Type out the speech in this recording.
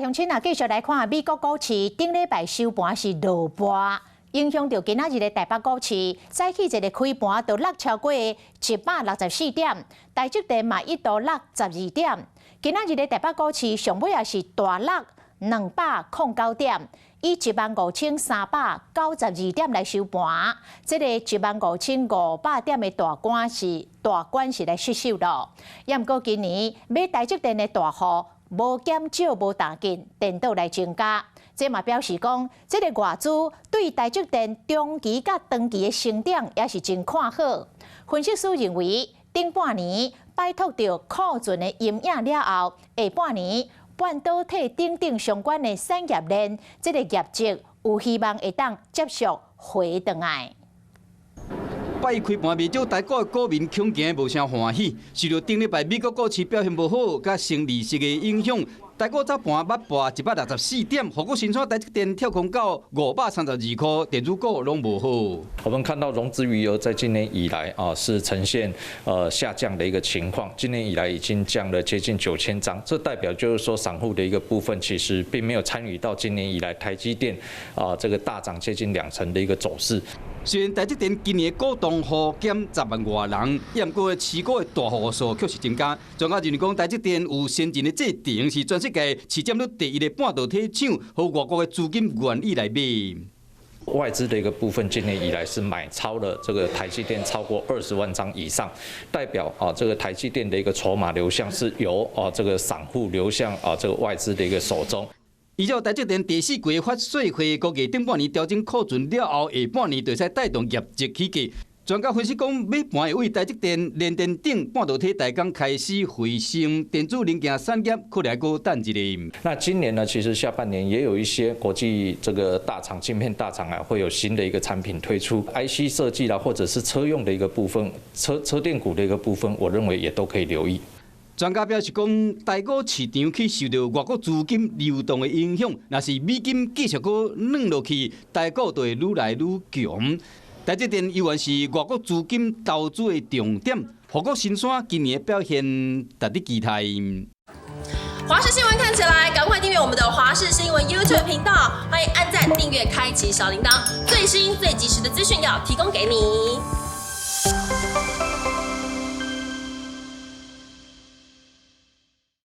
乡亲啊，继续来看美国股市顶礼拜收盘是落盘，影响到今仔日的台北股市，早起一个开盘就落超过164点，台积电嘛一度落12点。今仔日的台北股市上尾也是大落209点，以15392点来收盘。这个15500点的大关是来失守了。也毋过今年买台积电的大户无减少无大进，颠倒来增加。这嘛表示讲，这个外资对台积电中期甲长期的成长也是真看好。分析师认为，顶半年摆脱掉库存的阴影了后，下半年半导体等相关的产业链，这个业绩有希望会当接续回转来。拜一开盘，未少台股的股民恐惊无啥欢喜，受到顶礼拜美国股市表现无好，甲升利息的影响，台股早盘捌破164点，富国新创台积电跳空到532块，电子股拢无好。我们看到融资余额在今年以来是呈现下降的一个情况，今年以来已经降了接近9000张，这代表就是说散户的一个部分其实并没有参与到今年以来台积电这个大涨接近20%的一个走势。虽然台积电今年股东户减10万外人，也毋过持股的大户数确实增加。专家认为讲，台积电有先进的制程，是全世界市占率第一的半导体厂，和外国的资金愿意来买。外资的一个部分，今年以来是买超了这个台积电超过20万张以上，代表这个台积电的一个筹码流向是由这个散户流向这个外资的一个手中。依照台积电第4季发税会，估计顶半年调整库存了后，下半年就会带动业绩起价。专家分析讲，尾盘会为台积电、联电等半导体代工开始回升，电子零件产业可能还阁等一下。那今年呢，其实下半年也有一些国际这个大厂、晶片大厂会有新的一个产品推出 ，IC 设计啦，或者是车用的一个部分、车电股的一个部分，我认为也都可以留意。专家表示讲，台股市场去受到外国资金流动的影响，若是美金继续阁软落去，台股就会愈来愈强。台积电依然是外国资金投资的重点，富国新山今年的表现值得期待。华视新闻看起来，赶快订阅我们的华视新闻 YouTube 频道，欢迎按赞、订阅、开启小铃铛，最新最及时的资讯要提供给你。